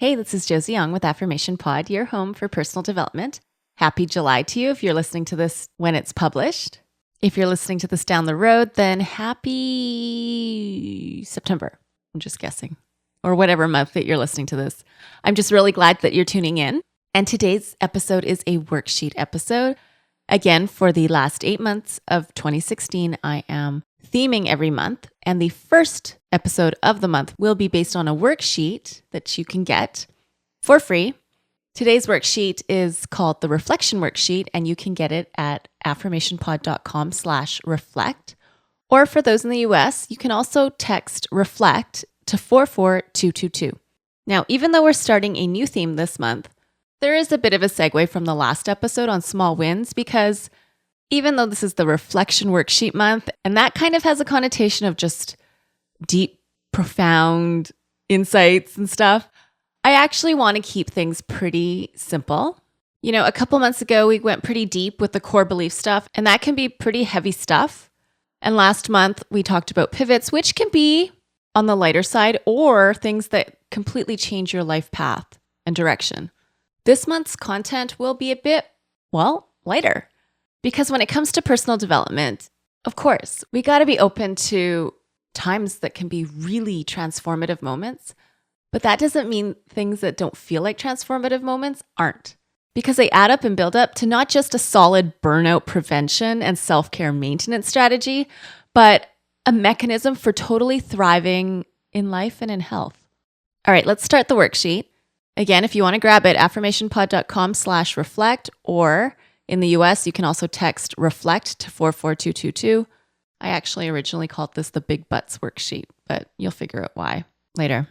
Hey, this is Josie Ong with Affirmation Pod, your home for personal development. Happy July to you if you're listening to this when it's published. If you're listening to this down the road, then happy September. I'm just guessing. Or whatever month that you're listening to this. I'm just really glad that you're tuning in. And today's episode is a worksheet episode. Again, for the last 8 months of 2016, I am theming every month. And the first episode of the month will be based on a worksheet that you can get for free. Today's worksheet is called the Reflection Worksheet, and you can get it at affirmationpod.com/reflect. Or for those in the US, you can also text REFLECT to 44222. Now, even though we're starting a new theme this month, there is a bit of a segue from the last episode on small wins, because even though this is the Reflection Worksheet month, and that kind of has a connotation of just deep, profound insights and stuff, I actually want to keep things pretty simple. You know, a couple months ago, we went pretty deep with the core belief stuff, and that can be pretty heavy stuff. And last month, we talked about pivots, which can be on the lighter side, or things that completely change your life path and direction. This month's content will be a bit, lighter. Because when it comes to personal development, of course, we got to be open to times that can be really transformative moments. But that doesn't mean things that don't feel like transformative moments aren't. Because they add up and build up to not just a solid burnout prevention and self-care maintenance strategy, but a mechanism for totally thriving in life and in health. All right, let's start the worksheet. Again, if you want to grab it, affirmationpod.com/reflect, or in the US, you can also text REFLECT to 44222. I actually originally called this the Big Butts worksheet, but you'll figure out why later.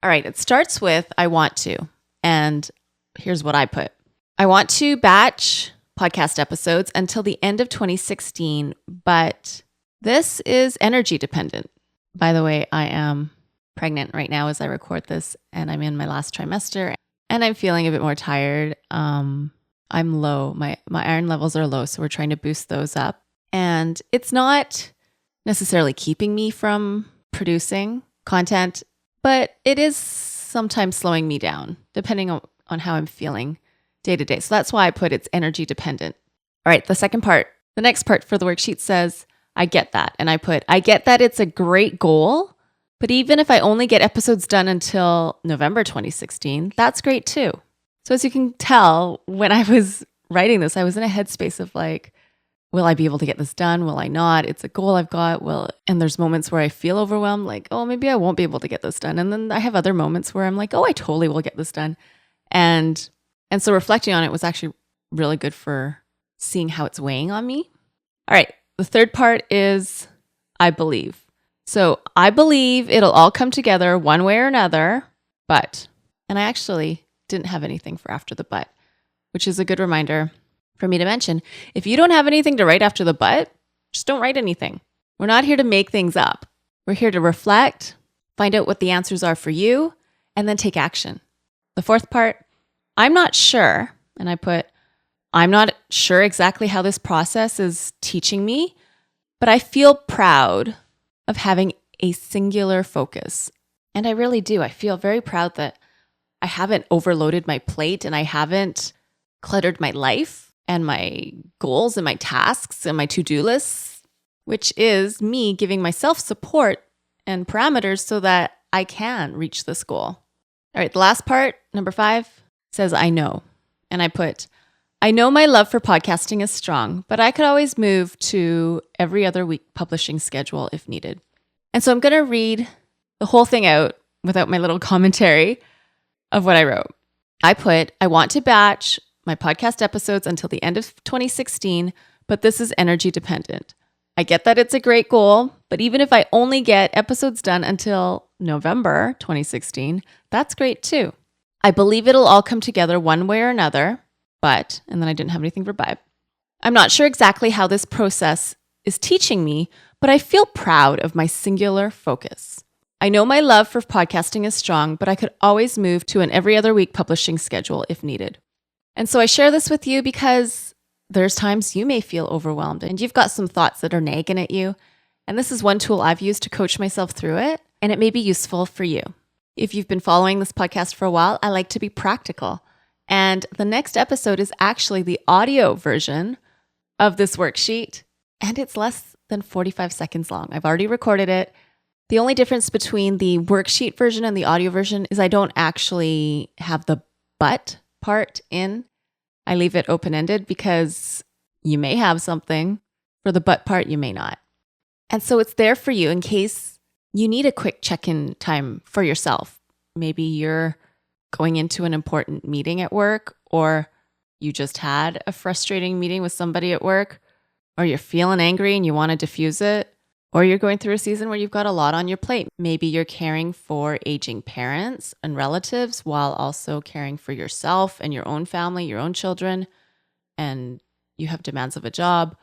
All right, it starts with I want to, and here's what I put. I want to batch podcast episodes until the end of 2016, but this is energy dependent. By the way, I am pregnant right now as I record this, and I'm in my last trimester, and I'm feeling a bit more tired. I'm low. My iron levels are low, so we're trying to boost those up. And it's not necessarily keeping me from producing content, but it is sometimes slowing me down, depending on how I'm feeling day to day. So that's why I put it's energy dependent. All right, the next part for the worksheet says, I get that. And I put, I get that it's a great goal, but even if I only get episodes done until November 2016, that's great too. So as you can tell, when I was writing this, I was in a headspace of like, will I be able to get this done? Will I not? It's a goal I've got. And there's moments where I feel overwhelmed, like, oh, maybe I won't be able to get this done. And then I have other moments where I'm like, oh, I totally will get this done. And so reflecting on it was actually really good for seeing how it's weighing on me. All right. The third part is I believe. So I believe it'll all come together one way or another, but, and I actually didn't have anything for after the but, which is a good reminder for me to mention. If you don't have anything to write after the but, just don't write anything. We're not here to make things up. We're here to reflect, find out what the answers are for you, and then take action. The fourth part, I'm not sure, and I put, I'm not sure exactly how this process is teaching me, but I feel proud of having a singular focus. And I really do. I feel very proud that I haven't overloaded my plate and I haven't cluttered my life and my goals and my tasks and my to-do lists, which is me giving myself support and parameters so that I can reach this goal. All right, the last part, number 5, says I know. And I put, I know my love for podcasting is strong, but I could always move to every other week publishing schedule if needed. And so I'm going to read the whole thing out without my little commentary of what I wrote. I put, I want to batch my podcast episodes until the end of 2016, but this is energy dependent. I get that it's a great goal, but even if I only get episodes done until November 2016, that's great too. I believe it'll all come together one way or another, but, and then I didn't have anything for but. I'm not sure exactly how this process is teaching me, but I feel proud of my singular focus. I know my love for podcasting is strong, but I could always move to an every other week publishing schedule if needed. And so I share this with you because there's times you may feel overwhelmed and you've got some thoughts that are nagging at you. And this is one tool I've used to coach myself through it, and it may be useful for you. If you've been following this podcast for a while, I like to be practical. And the next episode is actually the audio version of this worksheet, and it's less than 45 seconds long. I've already recorded it. The only difference between the worksheet version and the audio version is I don't actually have the but part in. I leave it open-ended because you may have something for the but part, you may not. And so it's there for you in case you need a quick check-in time for yourself. Maybe you're going into an important meeting at work, or you just had a frustrating meeting with somebody at work, or you're feeling angry and you want to diffuse it, or you're going through a season where you've got a lot on your plate. Maybe you're caring for aging parents and relatives while also caring for yourself and your own family, your own children, and you have demands of a job.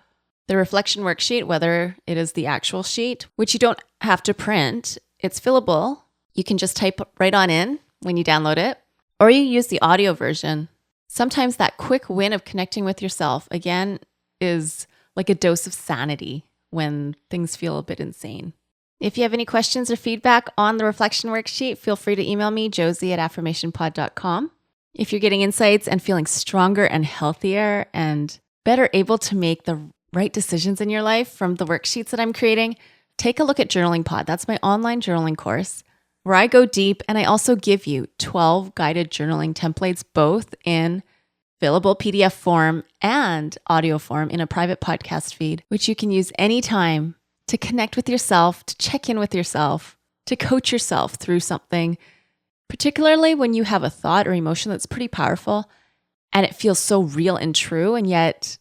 The reflection worksheet, whether it is the actual sheet, which you don't have to print, it's fillable. You can just type right on in when you download it, or you use the audio version. Sometimes that quick win of connecting with yourself, again, is like a dose of sanity when things feel a bit insane. If you have any questions or feedback on the reflection worksheet, feel free to email me, josie@affirmationpod.com. If you're getting insights and feeling stronger and healthier and better able to make the right decisions in your life from the worksheets that I'm creating, take a look at Journaling Pod. That's my online journaling course where I go deep, and I also give you 12 guided journaling templates, both in fillable PDF form and audio form in a private podcast feed, which you can use anytime to connect with yourself, to check in with yourself, to coach yourself through something, particularly when you have a thought or emotion that's pretty powerful and it feels so real and true, and yet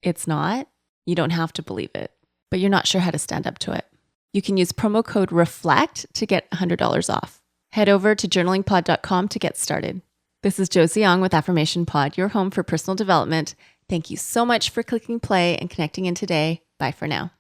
it's not. You don't have to believe it, but you're not sure how to stand up to it. You can use promo code REFLECT to get $100 off. Head over to journalingpod.com to get started. This is Josie Ong with Affirmation Pod, your home for personal development. Thank you so much for clicking play and connecting in today. Bye for now.